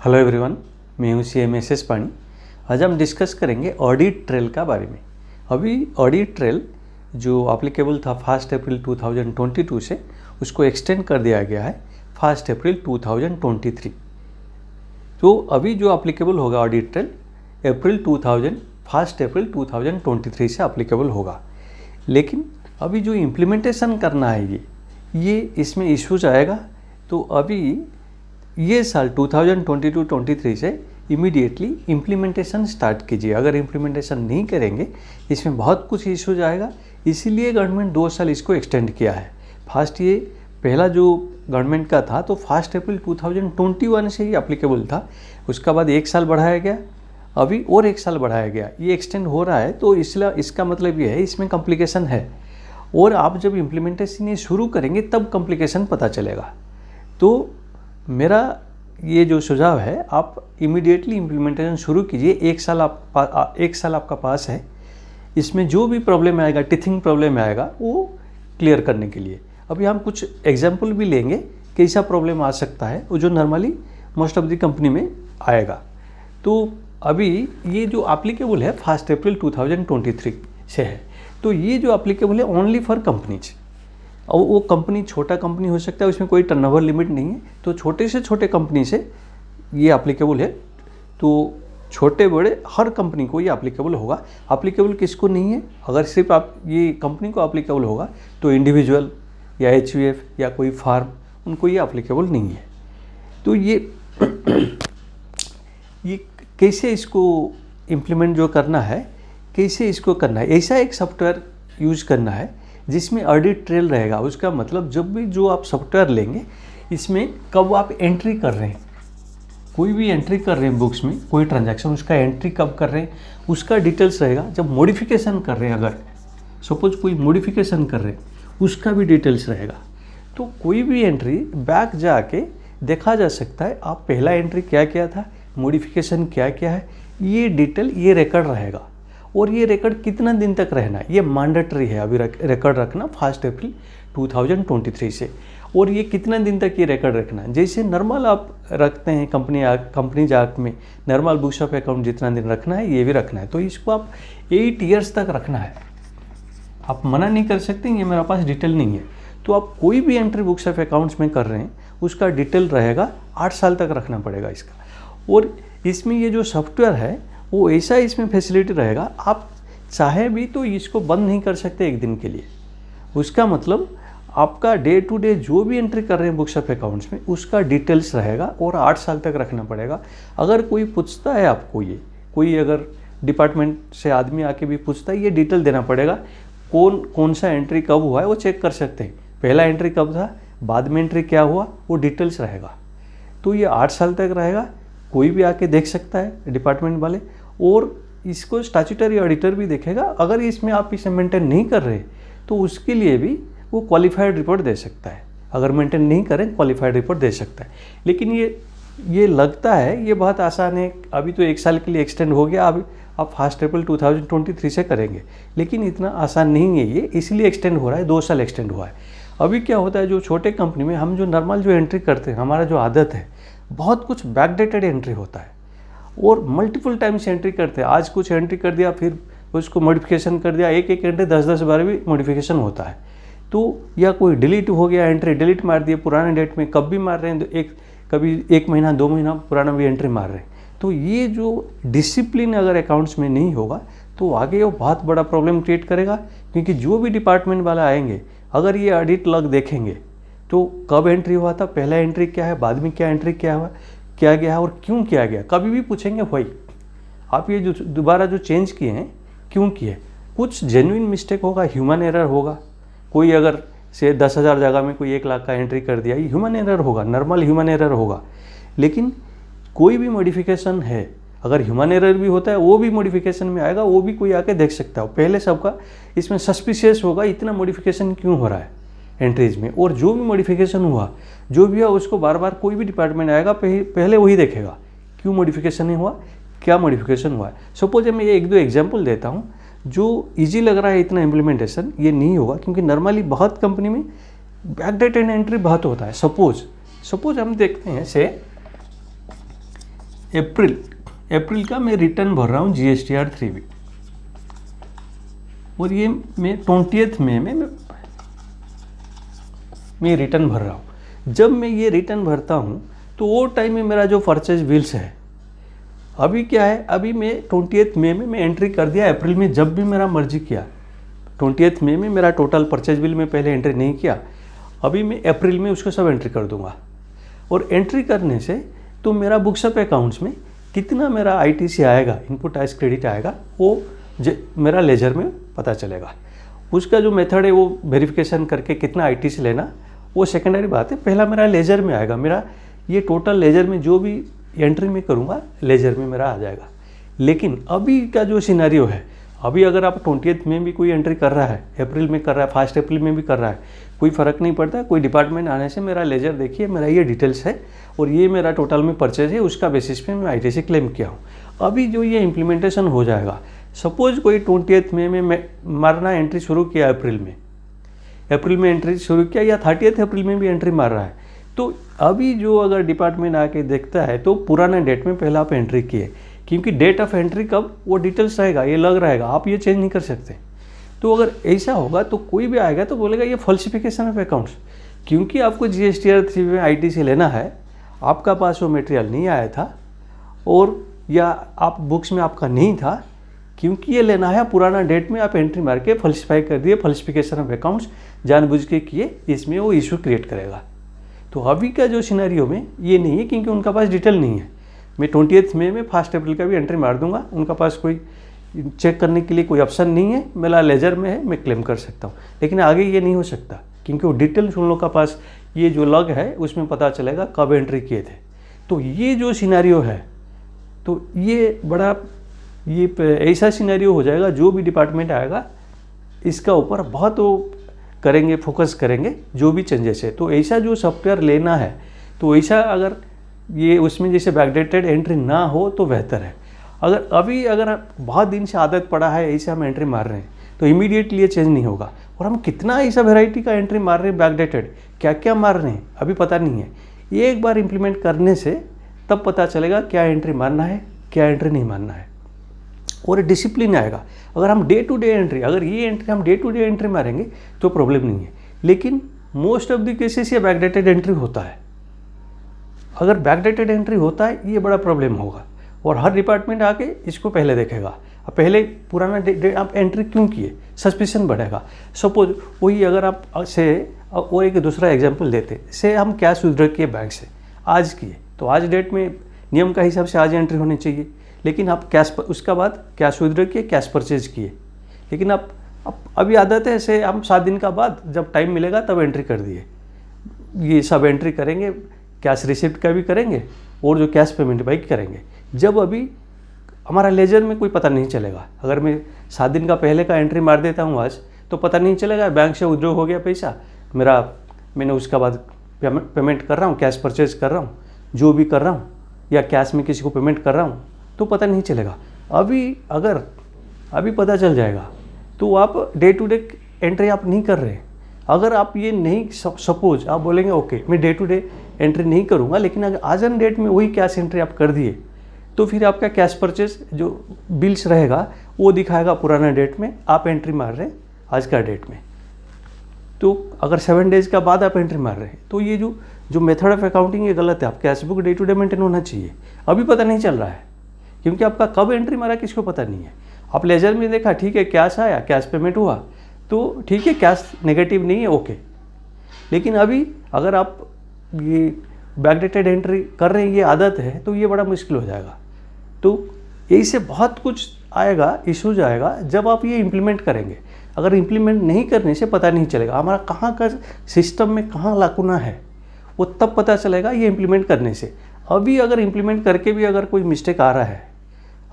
Hello everyone, मैं हूँ CMSS पानी। आज हम डिस्कस करेंगे ऑडिट ट्रेल का बारे में। अभी ऑडिट ट्रेल जो एप्लीकेबल था 1 अप्रैल 2022 से उसको एक्सटेंड कर दिया गया है 1 अप्रैल 2023। तो अभी जो एप्लीकेबल होगा ऑडिट ट्रेल 1 अप्रैल 2023 से एप्लीकेबल होगा। लेकिन अभी जो इम्प्लीमेंटेशन करना है ये इसमें इश्यूज आएगा। तो अभी ये साल 2022-23 से इमीडिएटली इम्प्लीमेंटेशन स्टार्ट कीजिए। अगर इम्प्लीमेंटेशन नहीं करेंगे इसमें बहुत कुछ इश्यूज आएगा, इसीलिए गवर्नमेंट 2 साल इसको एक्सटेंड किया है। फर्स्ट ये पहला जो गवर्नमेंट का था तो 1 अप्रैल 2021 से ही एप्लीकेबल था, उसका बाद 1 साल बढ़ाया गया, अभी और 1 साल बढ़ाया गया, ये एक्सटेंड हो रहा है। तो इसलिए इसका मतलब ये है इसमें कॉम्प्लिकेशन है, और आप जब इम्प्लीमेंटेशन ये शुरू करेंगे तब कॉम्प्लिकेशन पता चलेगा। तो मेरा ये जो सुझाव है, आप इमीडिएटली इम्प्लीमेंटेशन शुरू कीजिए। 1 साल आपका पास है, इसमें जो भी प्रॉब्लम आएगा, टीथिंग प्रॉब्लम आएगा, वो क्लियर करने के लिए अभी हम कुछ एग्जाम्पल भी लेंगे कैसा प्रॉब्लम आ सकता है, वो जो normally most of the company में आएगा। तो अभी ये जो एप्लीकेबल है 1 अप्रैल 2023 से है, तो ये जो एप्लीकेबल है ओनली फॉर कंपनीज। और वो कंपनी छोटा कंपनी हो सकता है, उसमें कोई टर्नओवर लिमिट नहीं है, तो छोटे से छोटे कंपनी से ये एप्लीकेबल है। तो छोटे बड़े हर कंपनी को ये एप्लीकेबल होगा। एप्लीकेबल किसको नहीं है? अगर सिर्फ आप ये कंपनी को एप्लीकेबल होगा तो इंडिविजुअल या HUF या कोई फार्म, उनको ये एप्लीकेबल नहीं है। तो ये कैसे इसको इम्प्लीमेंट जो करना है, कैसे इसको करना है, ऐसा एक सॉफ्टवेयर यूज करना है जिसमें ऑडिट ट्रेल रहेगा। उसका मतलब जब भी जो आप सॉफ्टवेयर लेंगे, इसमें कब आप एंट्री कर रहे हैं, कोई भी एंट्री कर रहे हैं बुक्स में, कोई ट्रांजैक्शन, उसका एंट्री कब कर रहे हैं उसका डिटेल्स रहेगा। जब मॉडिफिकेशन कर रहे हैं, अगर सपोज कोई मॉडिफिकेशन कर रहे हैं, उसका भी डिटेल्स रहेगा। तो कोई भी एंट्री बैक जाके देखा जा सकता है, आप पहला एंट्री क्या किया था, मॉडिफिकेशन क्या क्या है, ये डिटेल, ये रिकॉर्ड रहेगा। और ये रिकॉर्ड कितना दिन तक रहना है, ये मैंडेटरी है अभी रिकॉर्ड रखना 1 अप्रैल 2023 से। और ये कितना दिन तक ये रिकॉर्ड रखना है, जैसे नॉर्मल आप रखते हैं कंपनीज एक्ट में नॉर्मल बुक्स ऑफ अकाउंट जितना दिन रखना है, ये भी रखना है। तो इसको आप 8 ईयर्स तक रखना है। आप मना नहीं कर सकते ये मेरे पास डिटेल नहीं है, तो आप कोई भी एंट्री बुक्स ऑफ अकाउंट्स में कर रहे हैं उसका डिटेल रहेगा, 8 साल तक रखना पड़ेगा इसका। और इसमें ये जो सॉफ्टवेयर है वो ऐसा इसमें फैसिलिटी रहेगा, आप चाहे भी तो इसको बंद नहीं कर सकते एक दिन के लिए। उसका मतलब आपका डे टू डे जो भी एंट्री कर रहे हैं बुक्स ऑफ अकाउंट्स में, उसका डिटेल्स रहेगा और 8 साल तक रखना पड़ेगा। अगर कोई पूछता है आपको, ये कोई अगर डिपार्टमेंट से आदमी आके भी पूछता है, ये डिटेल देना पड़ेगा, कौन सा एंट्री कब हुआ है वो चेक कर सकते हैं, पहला एंट्री कब था, बाद में एंट्री क्या हुआ, वो डिटेल्स रहेगा। तो ये 8 साल तक रहेगा, कोई भी आके देख सकता है डिपार्टमेंट वाले, और इसको स्टैट्यूटरी ऑडिटर भी देखेगा। अगर इसमें आप इसे मेंटेन नहीं कर रहे तो उसके लिए भी वो क्वालिफाइड रिपोर्ट दे सकता है। अगर मेंटेन नहीं करें क्वालिफाइड रिपोर्ट दे सकता है। लेकिन ये लगता है ये बहुत आसान है, अभी तो 1 साल के लिए एक्सटेंड हो गया, अभी आप 1 अप्रैल 2023 से करेंगे, लेकिन इतना आसान नहीं है ये, इसलिए एक्सटेंड हो रहा है, 2 साल एक्सटेंड हुआ है। अभी क्या होता है, जो छोटे कंपनी में हम जो नॉर्मल जो एंट्री करते हैं, हमारा जो आदत है, बहुत कुछ बैकडेटेड एंट्री होता है और मल्टीपल टाइम्स एंट्री करते हैं। आज कुछ एंट्री कर दिया, फिर उसको मॉडिफिकेशन कर दिया, एक एंट्री 10 बार भी मॉडिफिकेशन होता है। तो या कोई डिलीट हो गया, एंट्री डिलीट मार दिए, पुराने डेट में कब भी मार रहे हैं, तो कभी 1 महीना 2 महीना पुराना भी एंट्री मार रहे हैं। तो ये जो डिसिप्लिन अगर अकाउंट्स में नहीं होगा तो आगे वो बहुत बड़ा प्रॉब्लम क्रिएट करेगा। क्योंकि जो भी डिपार्टमेंट वाला आएंगे, अगर ये ऑडिट लॉग देखेंगे तो कब एंट्री हुआ था, पहला एंट्री क्या है, बाद में क्या एंट्री क्या हुआ, क्या गया है और क्यों किया गया, कभी भी पूछेंगे भाई आप ये जो दोबारा जो चेंज किए हैं क्यों किए। कुछ जेन्युइन मिस्टेक होगा, ह्यूमन एरर होगा, कोई अगर से 10,000 जगह में कोई 1 लाख का एंट्री कर दिया, ये ह्यूमन एरर होगा, नॉर्मल ह्यूमन एरर होगा। लेकिन कोई भी मॉडिफिकेशन है, अगर ह्यूमन एरर भी होता है वो भी मॉडिफिकेशन में आएगा, वो भी कोई आके देख सकता है। पहले सबका इसमें सस्पिशियस होगा, इतना मॉडिफिकेशन क्यों हो रहा है एंट्रीज में, और जो भी मॉडिफिकेशन हुआ, जो भी हुआ, उसको बार बार कोई भी डिपार्टमेंट आएगा पहले वही देखेगा क्यों मॉडिफिकेशन नहीं हुआ, क्या मॉडिफिकेशन हुआ है। सपोज मैं ये 1-2 एग्जांपल देता हूँ जो इजी लग रहा है, इतना इम्प्लीमेंटेशन ये नहीं होगा क्योंकि नॉर्मली बहुत कंपनी में बैकडेटेड एंट्री बहुत होता है। सपोज हम देखते हैं से अप्रैल का मैं रिटर्न भर रहा हूँ GSTR 3B, और ये मैं 20 मई में मैं रिटर्न भर रहा हूँ। जब मैं ये रिटर्न भरता हूँ तो वो टाइम में मेरा जो परचेज बिल्स है, अभी क्या है, अभी मैं 20 मई में मैं एंट्री कर दिया। अप्रैल में जब भी मेरा मर्जी किया, 20 मई में मेरा टोटल परचेज बिल में पहले एंट्री नहीं किया, अभी मैं अप्रैल में उसको सब एंट्री कर दूंगा। और एंट्री करने से तो मेरा बुक्स ऑफ अकाउंट्स में कितना मेरा ITC आएगा, इनपुट टैक्स क्रेडिट आएगा, वो मेरा लेजर में पता चलेगा। उसका जो मेथड है वो वेरिफिकेशन करके कितना ITC लेना, वो सेकेंडरी बात है। पहला मेरा लेजर में आएगा, मेरा ये टोटल लेजर में जो भी एंट्री में करूँगा लेजर में मेरा आ जाएगा। लेकिन अभी का जो सिनेरियो है, अभी अगर आप 20 में भी कोई एंट्री कर रहा है, अप्रैल में कर रहा है, 1 अप्रैल में भी कर रहा है, कोई फ़र्क नहीं पड़ता। कोई डिपार्टमेंट आने से मेरा लेजर देखिए, मेरा ये डिटेल्स है और ये मेरा टोटल में परचेज है, उसका बेसिस पे मैं ITC क्लेम किया हूँ। अभी जो ये इम्प्लीमेंटेशन हो जाएगा, सपोज कोई 20 मई में मारना एंट्री शुरू किया, अप्रैल में एंट्री शुरू किया, या 30 अप्रैल में भी एंट्री मार रहा है, तो अभी जो अगर डिपार्टमेंट आके देखता है तो पुराना डेट में पहले आप एंट्री किए, क्योंकि डेट ऑफ एंट्री कब वो डिटेल्स रहेगा, ये लग रहेगा, आप ये चेंज नहीं कर सकते। तो अगर ऐसा होगा तो कोई भी आएगा तो बोलेगा ये फॉल्सिफिकेशन ऑफ अकाउंट्स, क्योंकि आपको GSTR 3B में ITC लेना है, आपका पास वो मटेरियल नहीं आया था, और या आप बुक्स में आपका नहीं था, क्योंकि ये लेना है पुराना डेट में आप एंट्री मार के फॉल्सिफाई कर दिए, फॉल्सिफिकेशन ऑफ अकाउंट्स जानबूझ के किए, इसमें वो इशू क्रिएट करेगा। तो अभी का जो सिनेरियो में ये नहीं है, क्योंकि उनका पास डिटेल नहीं है। मैं 20 मई में 1 अप्रैल का भी एंट्री मार दूंगा, उनका पास कोई चेक करने के लिए कोई ऑप्शन नहीं है, मेरा लेजर में है, मैं क्लेम कर सकता हूँ। लेकिन आगे ये नहीं हो सकता, क्योंकि वो डिटेल्स उन लोग का पास ये जो लॉग है उसमें पता चलेगा कब एंट्री किए थे। तो ये जो सिनेरियो है, तो ये बड़ा ये ऐसा सिनेरियो हो जाएगा, जो भी डिपार्टमेंट आएगा इसका ऊपर बहुत वो करेंगे, फोकस करेंगे जो भी चेंजेस है। तो ऐसा जो सॉफ्टवेयर लेना है, तो ऐसा अगर ये उसमें जैसे बैकडेटेड एंट्री ना हो तो बेहतर है। अगर बहुत दिन से आदत पड़ा है ऐसे हम एंट्री मार रहे हैं, तो इमीडिएटली ये चेंज नहीं होगा। और हम कितना ऐसा वेराइटी का एंट्री मार रहे हैं, बैकडेटेड क्या क्या मार रहे हैं अभी पता नहीं है। ये एक बार इम्प्लीमेंट करने से तब पता चलेगा क्या एंट्री मारना है, क्या एंट्री नहीं मारना है, और डिसिप्लिन आएगा। अगर हम डे टू डे एंट्री, अगर ये एंट्री हम डे टू डे एंट्री मारेंगे तो प्रॉब्लम नहीं है। लेकिन मोस्ट ऑफ द केसेस ये बैकडेटेड एंट्री होता है। अगर बैकडेटेड एंट्री होता है ये बड़ा प्रॉब्लम होगा, और हर डिपार्टमेंट आके इसको पहले देखेगा। अब पहले पुराना डेट आप एंट्री क्यों किए, सस्पिशन बढ़ेगा। सपोज वही अगर आप से वो एक दूसरा एग्जांपल देते, से हम कैश विड्रॉ किए बैंक से, आज किए, तो आज डेट में नियम का हिसाब से आज एंट्री होनी चाहिए। लेकिन आप कैश, उसका बाद कैश विड्रॉ किए, कैश परचेज किए, लेकिन आप अभी आदत है से हम 7 दिन का बाद जब टाइम मिलेगा तब एंट्री कर दिए। ये सब एंट्री करेंगे, कैश रिसिप्ट का भी करेंगे और जो कैश पेमेंट बाइक करेंगे, जब अभी हमारा लेजर में कोई पता नहीं चलेगा। अगर मैं 7 दिन का पहले का एंट्री मार देता हूँ आज, तो पता नहीं चलेगा बैंक से विड्रॉ हो गया पैसा मेरा, मैंने उसका बाद पेमेंट कर रहा हूँ, कैश परचेज कर रहा हूँ, जो भी कर रहा हूँ, या कैश में किसी को पेमेंट कर रहा हूँ, तो पता नहीं चलेगा। अभी पता चल जाएगा, तो आप डे टू डे एंट्री आप नहीं कर रहे। अगर आप ये नहीं, सपोज आप बोलेंगे ओके मैं डे टू डे एंट्री नहीं करूँगा, लेकिन अगर आज एन डेट में वही कैश एंट्री आप कर दिए, तो फिर आपका कैश परचेज जो बिल्स रहेगा वो दिखाएगा पुराना डेट में, आप एंट्री मार रहे हैं आज का डेट में। तो अगर 7 डेज का बाद आप एंट्री मार रहे हैं, तो ये जो मेथड ऑफ अकाउंटिंग ये गलत है। आप cash book day to day maintain होना चाहिए। अभी पता नहीं चल रहा है, क्योंकि आपका कब एंट्री मारा किसको पता नहीं है। आप लेजर में देखा, ठीक है कैश आया, कैश पेमेंट हुआ, तो ठीक है कैश नेगेटिव नहीं है, ओके। लेकिन अभी अगर आप ये बैकडेटेड एंट्री कर रहे हैं, ये आदत है, तो ये बड़ा मुश्किल हो जाएगा। तो यही से बहुत कुछ आएगा, इश्यूज आएगा जब आप ये इम्प्लीमेंट करेंगे। अगर इम्प्लीमेंट नहीं करने से पता नहीं चलेगा हमारा कहाँ का सिस्टम में कहाँ लाकुना है, वो तब पता चलेगा ये इम्प्लीमेंट करने से। अभी अगर इम्प्लीमेंट करके भी अगर कोई मिस्टेक आ रहा है,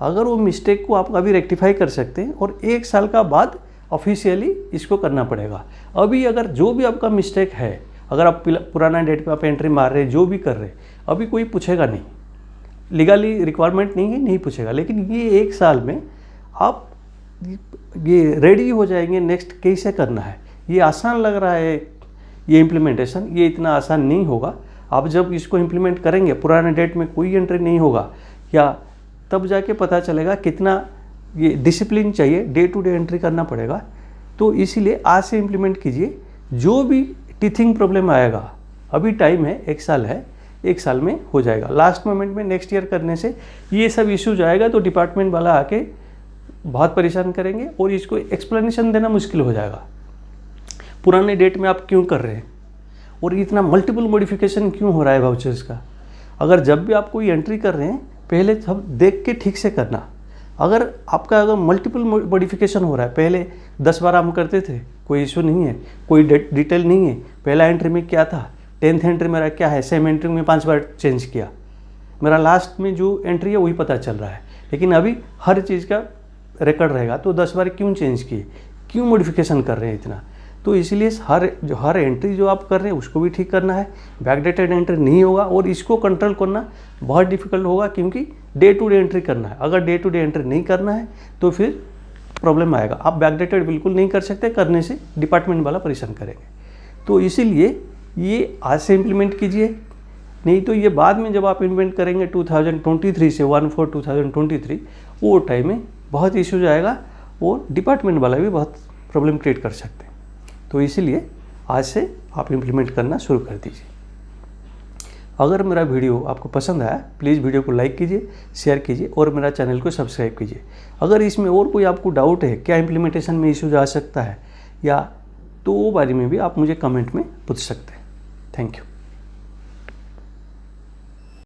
अगर वो मिस्टेक को आप अभी रेक्टिफाई कर सकते हैं, और 1 साल का बाद ऑफिशियली इसको करना पड़ेगा। अभी अगर जो भी आपका मिस्टेक है, अगर आप पुराना डेट पे आप एंट्री मार रहे हैं, जो भी कर रहे हैं, अभी कोई पूछेगा नहीं, लीगली रिक्वायरमेंट नहीं है, नहीं पूछेगा। लेकिन ये 1 साल में आप ये रेडी हो जाएंगे नेक्स्ट कैसे करना है। ये आसान लग रहा है ये इम्प्लीमेंटेशन, ये इतना आसान नहीं होगा। आप जब इसको इम्प्लीमेंट करेंगे, पुराने डेट में कोई एंट्री नहीं होगा, या तब जाके पता चलेगा कितना ये डिसिप्लिन चाहिए, डे टू डे एंट्री करना पड़ेगा। तो इसीलिए आज से इम्प्लीमेंट कीजिए। जो भी टीथिंग प्रॉब्लम आएगा, अभी टाइम है, 1 साल है, 1 साल में हो जाएगा। लास्ट मोमेंट में नेक्स्ट ईयर करने से ये सब इश्यूज आएगा तो डिपार्टमेंट वाला आके बहुत परेशान करेंगे और इसको एक्सप्लेनेशन देना मुश्किल हो जाएगा। पुराने डेट में आप क्यों कर रहे हैं और इतना मल्टीपल मॉडिफिकेशन क्यों हो रहा है वाउचर्स का। अगर जब भी आप कोई एंट्री कर रहे हैं पहले सब देख के ठीक से करना। अगर मल्टीपल मॉडिफिकेशन हो रहा है, पहले 10 बार हम करते थे, कोई इशू नहीं है, कोई डिटेल नहीं है, पहला एंट्री में क्या था, 10th एंट्री मेरा क्या है, सेम एंट्री में 5 बार चेंज किया, मेरा लास्ट में जो एंट्री है वही पता चल रहा है। लेकिन अभी हर चीज़ का रिकॉर्ड रहेगा, तो 10 बार क्यों चेंज किए, क्यों मॉडिफिकेशन कर रहे हैं इतना। तो इसलिए हर एंट्री जो आप कर रहे हैं उसको भी ठीक करना है। बैकडेटेड एंट्री नहीं होगा और इसको कंट्रोल करना बहुत डिफिकल्ट होगा, क्योंकि डे टू डे एंट्री करना है। अगर डे टू डे एंट्री नहीं करना है तो फिर प्रॉब्लम आएगा। आप बैकडेटेड बिल्कुल नहीं कर सकते, करने से डिपार्टमेंट वाला परेशान करेंगे। तो इसीलिए ये आज से इम्प्लीमेंट कीजिए, नहीं तो ये बाद में जब आप इम्प्लीमेंट करेंगे 2023 से 1/4/2023 वो टाइम में बहुत इश्यूज आएगा और डिपार्टमेंट वाला भी बहुत प्रॉब्लम क्रिएट कर सकते हैं। तो इसीलिए आज से आप इम्प्लीमेंट करना शुरू कर दीजिए। अगर मेरा वीडियो आपको पसंद आया प्लीज़ वीडियो को लाइक कीजिए, शेयर कीजिए और मेरा चैनल को सब्सक्राइब कीजिए। अगर इसमें और कोई आपको डाउट है, क्या इम्प्लीमेंटेशन में इश्यूज आ सकता है या, तो वो बारे में भी आप मुझे कमेंट में पूछ सकते हैं। Thank you.